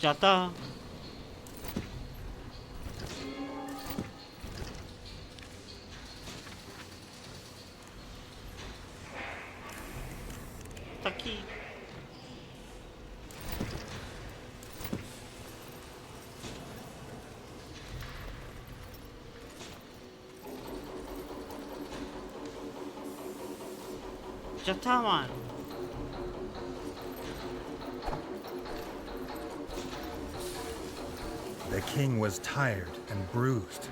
Já está. Está aqui. Já está, mano. The king was tired and bruised,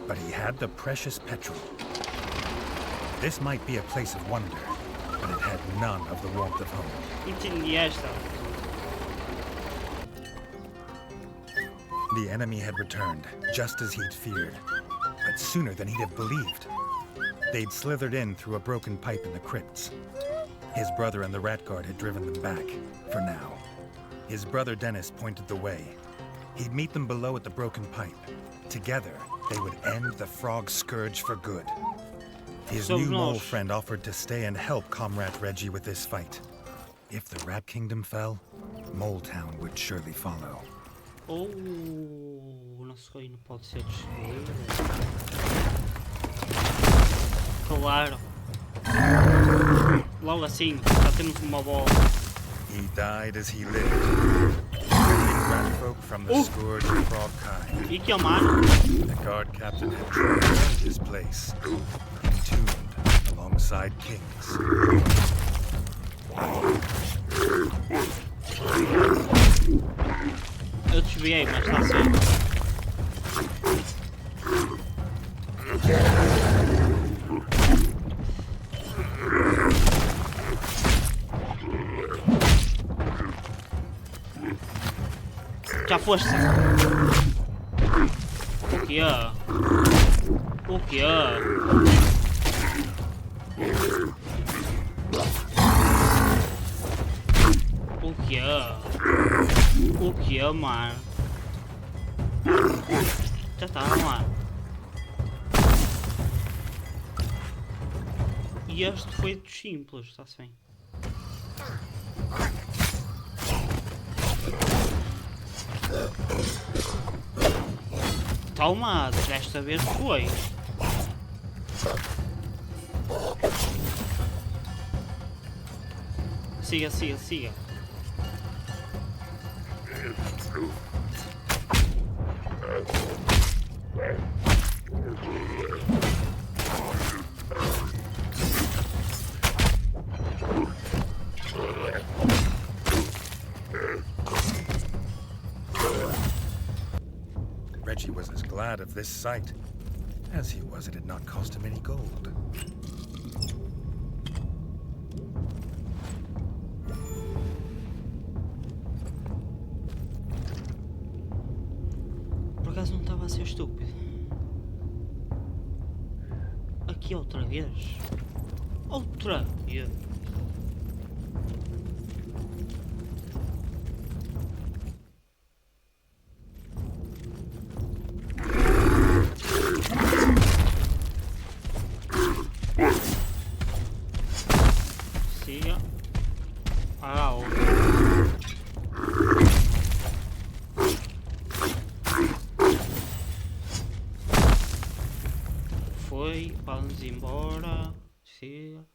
but he had the precious petrol. This might be a place of wonder, but it had none of the warmth of home. Entendi esta. The enemy had returned, just as he'd feared, but sooner than he'd have believed. They'd slithered in through a broken pipe in the crypts. His brother and the rat guard had driven them back, for now. His brother Dennis pointed the way. He'd meet them below at the broken pipe. Together, they would end the frog scourge for good. His new mole friend offered to stay and help Comrade Redgi with this fight. If the Rat Kingdom fell, Mole Town would surely follow. Oh, o nosso reino pode ser destruído. Claro. Logo assim, já temos uma bola. He died as he lived, defending rat folk from the scourge of frog kind. E que é, mano? The guard captain had truly earned his place, entombed alongside kings. Eu desviei, mas está certo. Já foste. O que é? O que é? O que é? O que é, mano? Já tá, mano. E este foi dos simples, está-se bem. Toma, desta vez foi. Siga, siga, siga. Redgi was as glad of this sight as he was it had not cost him any gold. Por acaso não estava a ser estúpido. Aqui outra vez. Outra vez. Siga. Ah, outra. Foi, vamos embora. Siga.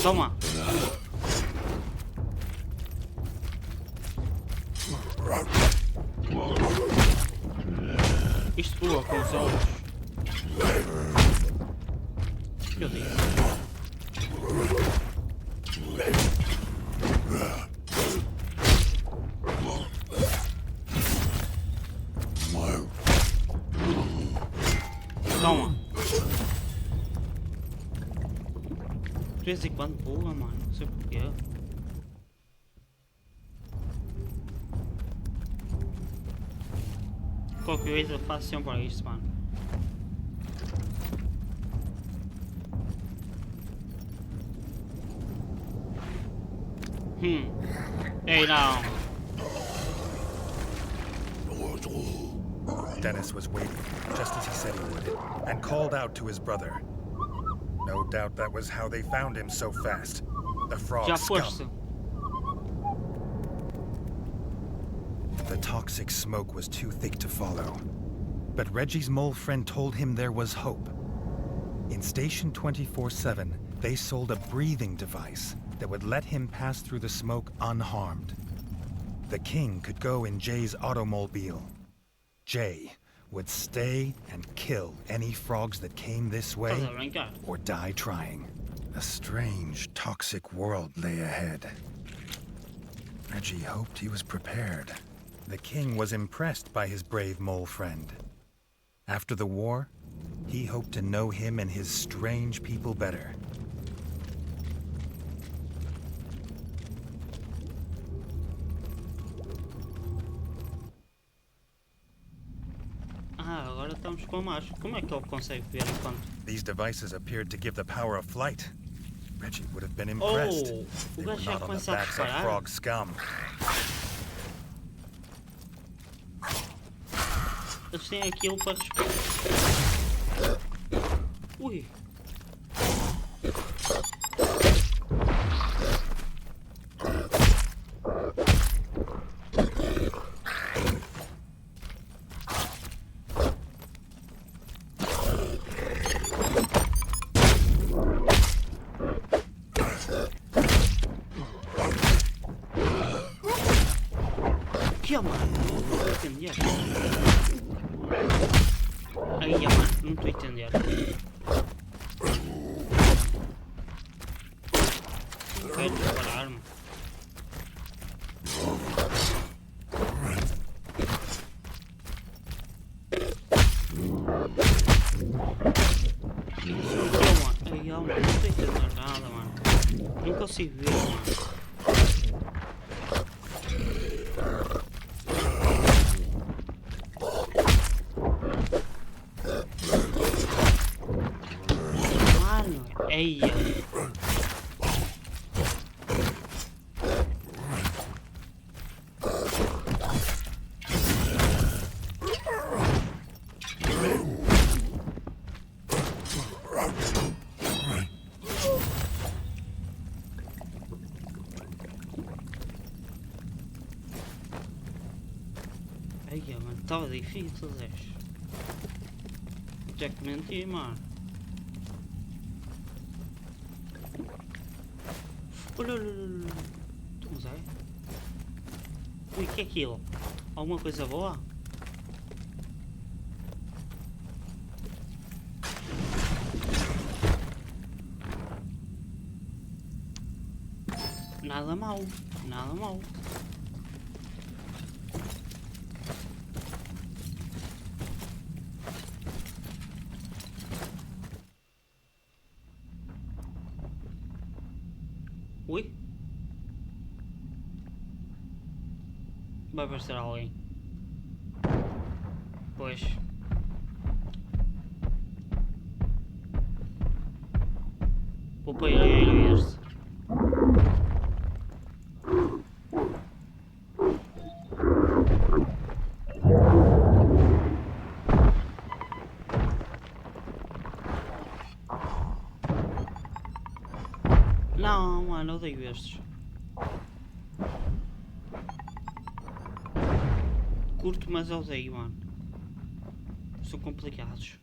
Toma. Isto pula com os olhos. Eu digo. Toma. De vez em quando pula, mano. Não sei porquê. Qualquer coisa eu faço sempre isso, mano. Ei, não. Dennis was waiting, just as he said he would, and called out to his brother. No doubt that was how they found him so fast. The frog Já foste. scum. The toxic smoke was too thick to follow. But Reggie's mole friend told him there was hope. In Station 24/7, they sold a breathing device that would let him pass through the smoke unharmed. The king could go in Jay's automobile. Jay would stay and kill any frogs that came this way Estás a brincar? or die trying. A strange, toxic world lay ahead. Reggie hoped he was prepared. The king was impressed by his brave mole friend. After the war, he hoped to know him and his strange people better. Agora estamos com a máscara. Como é que ele consegue ver enquanto... These devices appeared to give the power of flight. Reggie would have been impressed. O They were gajo já not on the começa a backs of reparar. frog scum. Eles têm aquilo para respirar. Ui. Que é, mano? Não estou a entender. Aí, mano, não estou a entender. Não quero disparar a arma. Aí, mano, não estou a entender nada, mano. Não consigo ver, mano. Eia. Eia, mano, estava difícil, Zé. Já que menti, mano. Olha, olha, olha. Estamos aí. Ui, que é aquilo? Alguma coisa boa? Nada mal, nada mal. Ui. Vai aparecer alguém. Pois. Vou para ir este. Não, mano, eu odeio estes. Curto, mas eu odeio, mano. São complicados.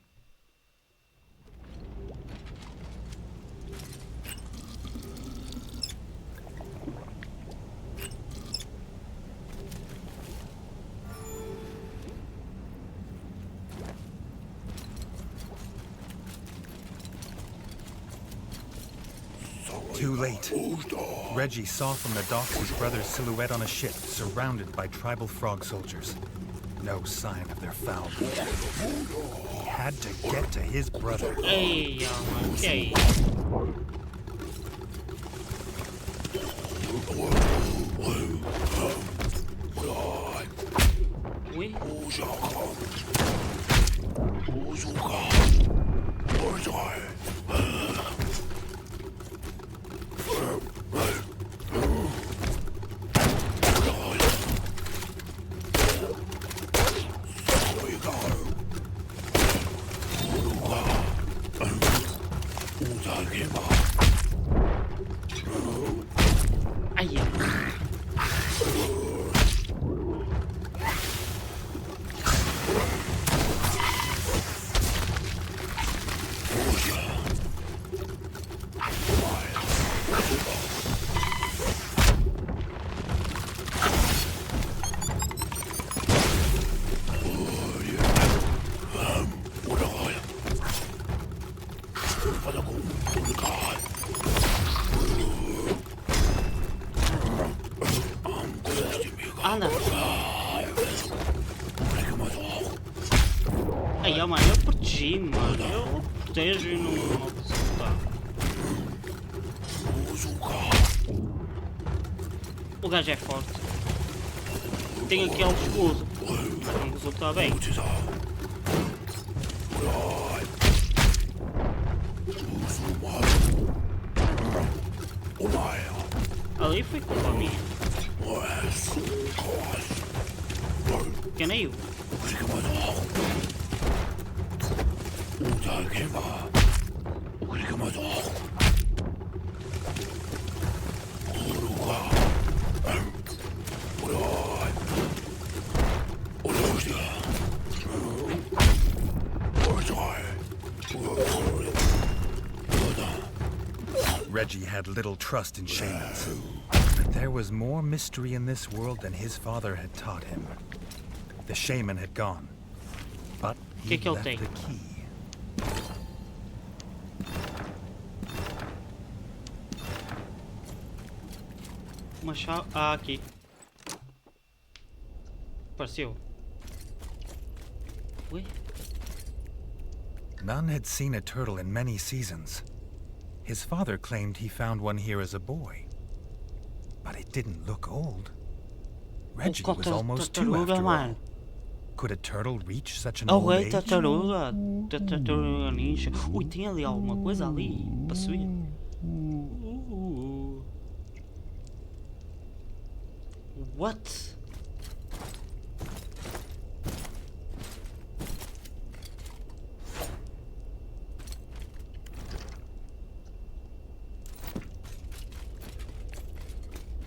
Too late. Reggie saw from the docks his brother's silhouette on a ship surrounded by tribal frog soldiers. No sign of their foul meat. He had to get to his brother. Ei, mano, que é isso? Ui. Aí, ó, mano, eu protegi, mano. Eu protejo e não resultar. O gajo é forte. Tem aquele escudo. Mas não resulta bem. Ali foi culpa minha. Enganei-o. Redgi had little trust in shamans, but there was more mystery in this world than his father had taught him. The shaman had gone, but he left the key. Uma chave. Ah, aqui. Apareceu. Ué? None had seen a turtle in many seasons. His father claimed he found one here as a boy. But it didn't look old. Redgi was almost 2 after all. Could a turtle reach such an old age? Tartaruga ninja. Ui, tem ali alguma coisa ali para subir. What?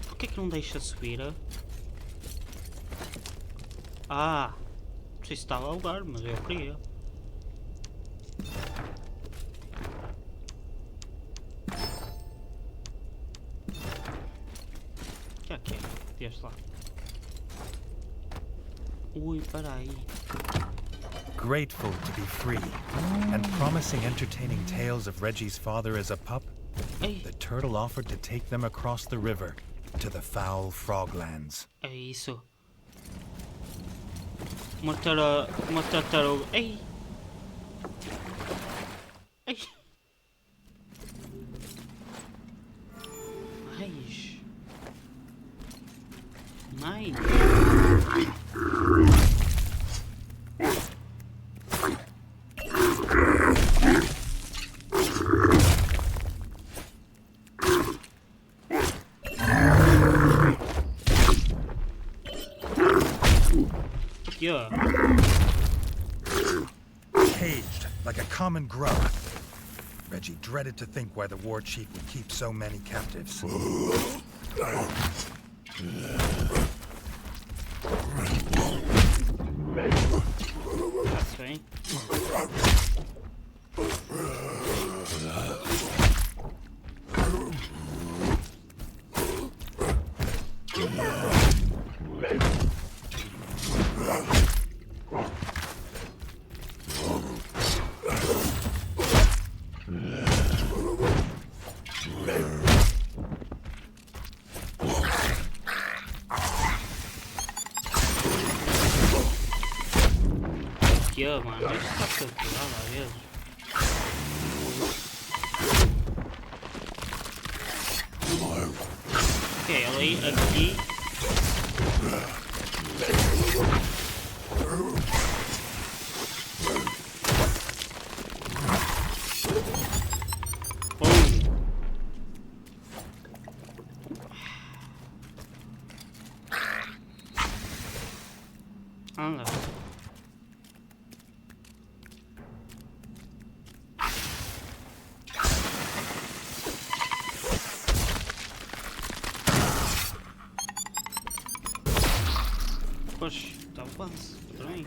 Por que não deixa subir? Ah, não sei se estava a lugar, mas eu queria. Que é? Este lá. Ui, para aí. Grateful to be free, and promising entertaining tales of Redgi's father as a pup, the turtle offered to take them across the river to the foul froglands. É isso. Uma tartaruga. Ei! Ei! Mais! Aqui, ó. Caged like a common grub. Redgi dreaded to think why the war chief would keep so many captives. That's bem. Aqui, ó, mano, deixa eu estar procurando às vezes. Ok, ali, aqui. Anda. Poxa, tá quase, peraí.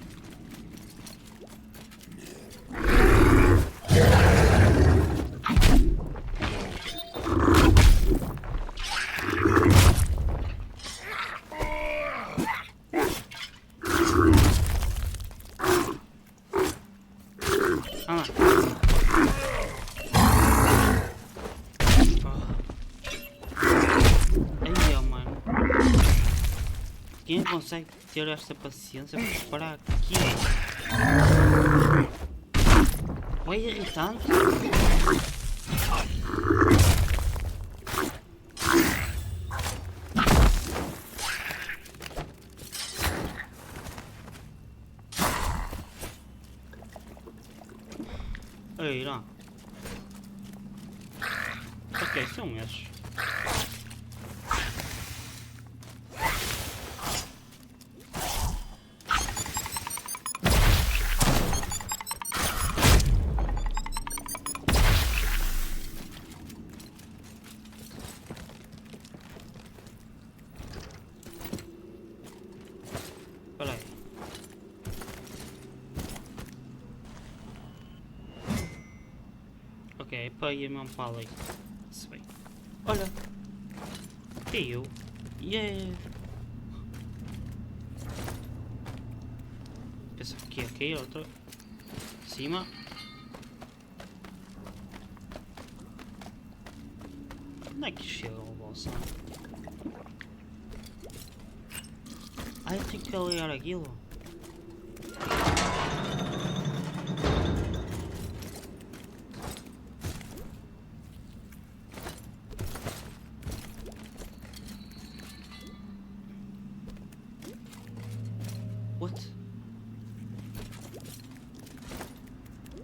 Quem consegue ter esta paciência para parar aqui? Vai irritando. Aí, não. Ok, são esses. Espera aí. Ok, peguei mesmo para ali. Se bem. Olha. Caiu. Yeah. Pensava que ia cair outra. Cima. Onde é que chega o bolso? Ah, eu tenho que ligar aquilo. What?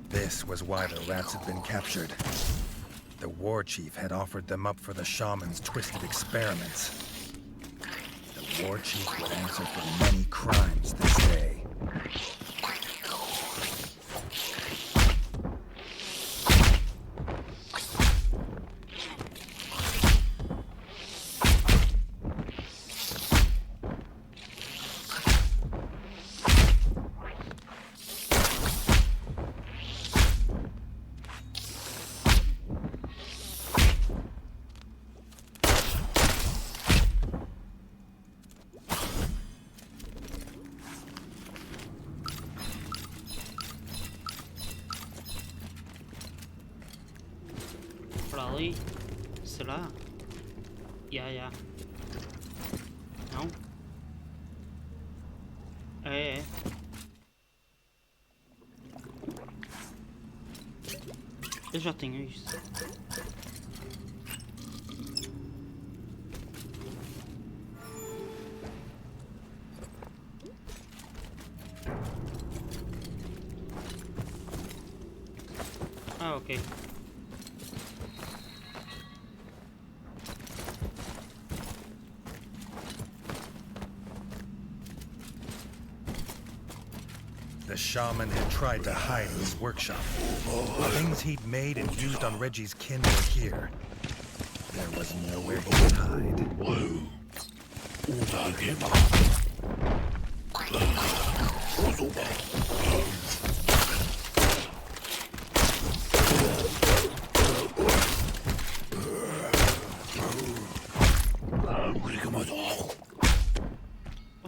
This was why the rats had been captured. The war chief had offered them up for the shaman's twisted experiments. The war chief would answer for many crimes this day. Para ali? Será? Ya. Não? É. Eu já tenho isto. Ah, ok. The shaman had tried to hide in his workshop. The things he'd made and used on Redgi's kin were here. There was nowhere he could hide.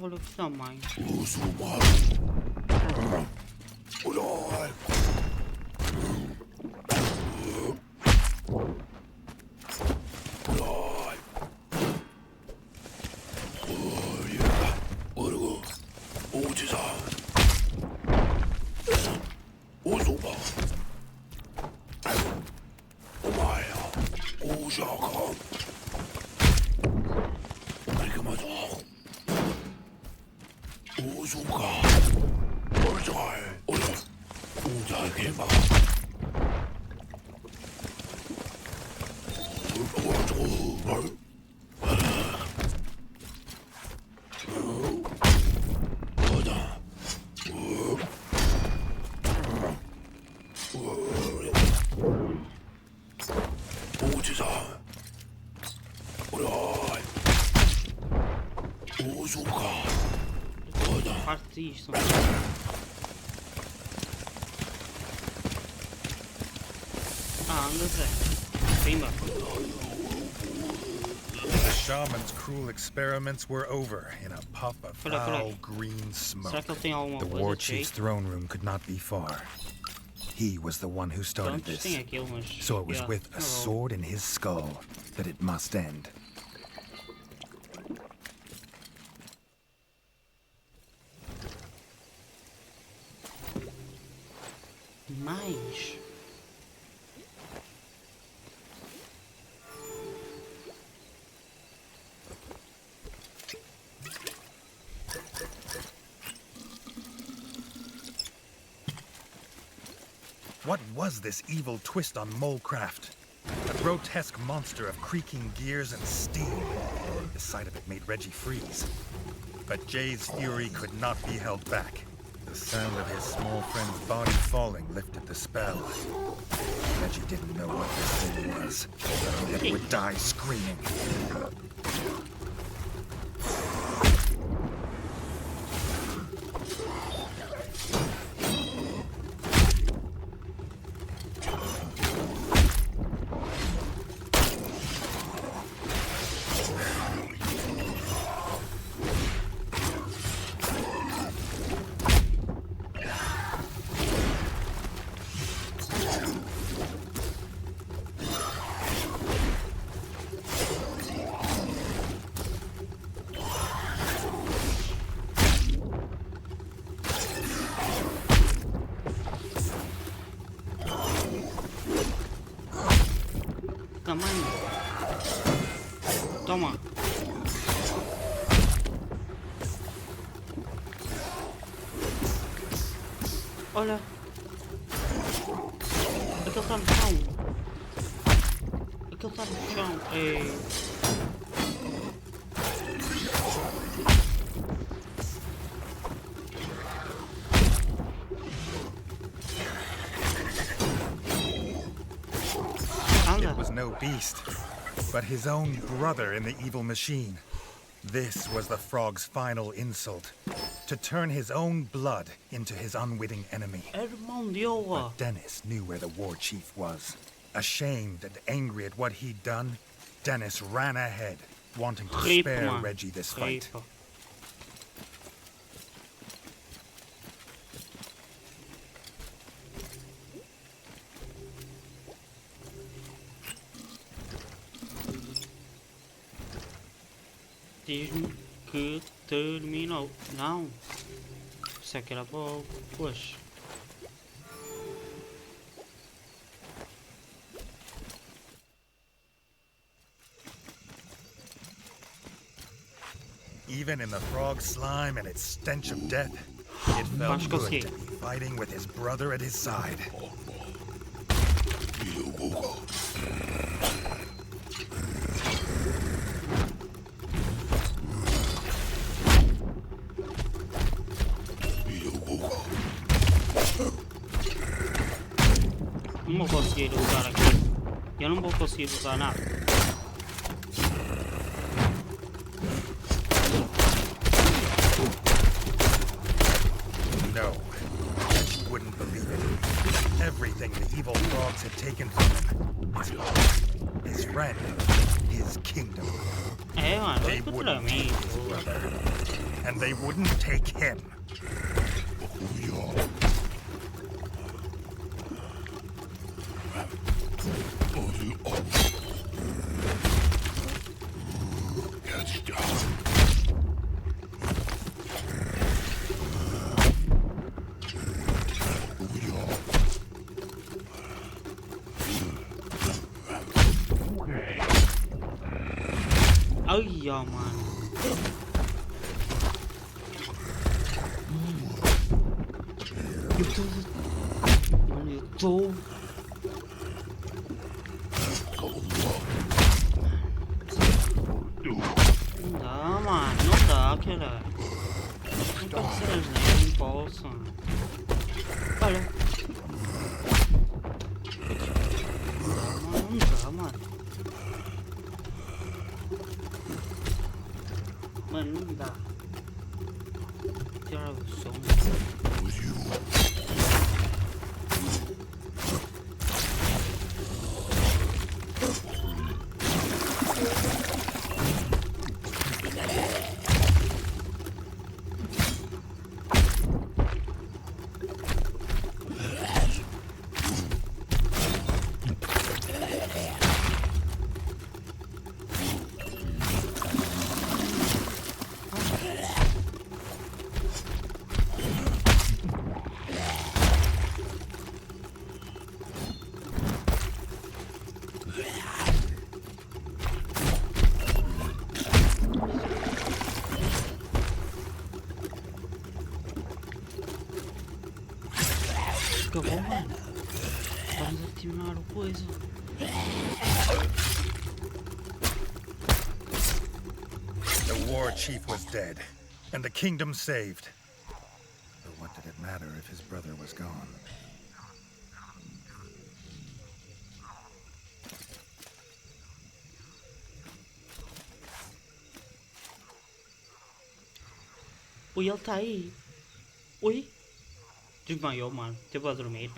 Olha que tamanho. Parte disto. Ah, anda Zé. Pimba. The shaman's cruel experiments were over in a puff of foul green smoke. Será que ele tem alguma The coisa war de jeito? chief's throne room could not be far. He was the one who started Pronto, this. tem aquilo, mas... So it was yeah, with a sword in his skull that it must end. Mais? What was this evil twist on molecraft? A grotesque monster of creaking gears and steam. The sight of it made Redgi freeze. But Jay's fury could not be held back. The sound of his small friend's body falling lifted the spell. Redgi didn't know what this thing was, but he that it would die screaming. Toma. Olha. Aquele tá no chão. Aquele tá no chão. It was no beast, but his own brother in the evil machine. This was the frog's final insult, to turn his own blood into his unwitting enemy. But Dennis knew where the war chief was. Ashamed and angry at what he'd done, Dennis ran ahead, wanting to spare Redgi this fight. Diz-me que terminou. Não. Isso é que era bom. Pois. Even in the frog slime and its stench of death, it felt good to be fighting with his brother at his side. Não vou conseguir usar aqui. Eu não vou conseguir usar nada. No, she wouldn't believe it. Everything the evil frogs had taken from him. His friend, his kingdom. Mano, They wouldn't take his brother, and they wouldn't take him. Ai, ó, mano. Eu tô... Não dá, mano. Não dá, cara. Não pode ser assim, não posso. Olha. Não dá, mano. Mano, não dá. Tirar o som. Acabou, mano. Estamos a terminar o coisa. The war chief was dead, and the kingdom saved. But what did it matter if his brother was gone? Ui, ele está aí. Ui. Desmaiou, mano. Teve a dormir.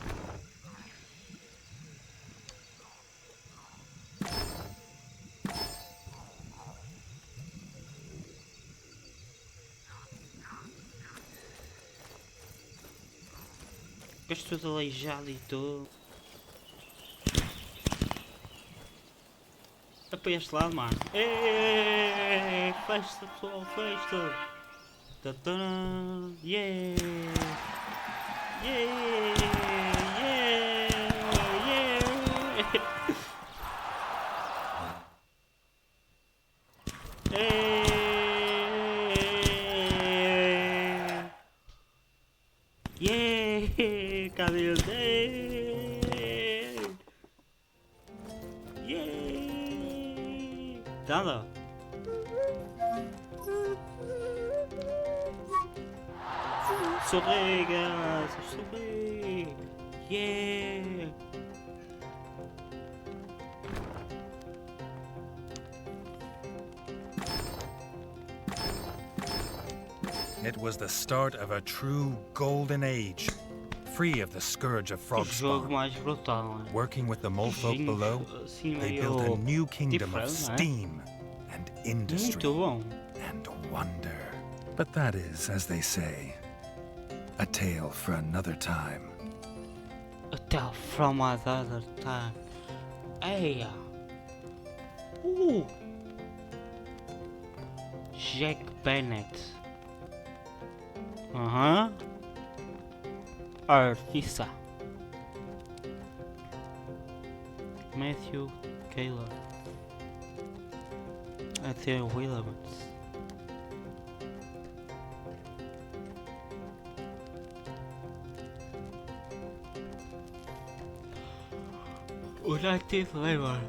Ficaste todo aleijado e tudo. É para este lado, mano. Eeeeee! Festa, pessoal, festa! Tadã! Yeah! Yeah! Yeah! Yeah! Yeah! Cadê os dentes? Yeah! Nada! Sorrega! Sorrega! Yeah! It was the start of a true golden age, free of the scourge of frog Jogo spawn. mais brutal, né? Working with the molefolk below, Assim, they meio built a new kingdom of diferente, né? steam and industry Muito bom. and wonder. But that is, as they say, a tale for another time. Até from another time. Eia! Jack Bennett. Artista. Matthew Taylor. Até Williams. United Labor.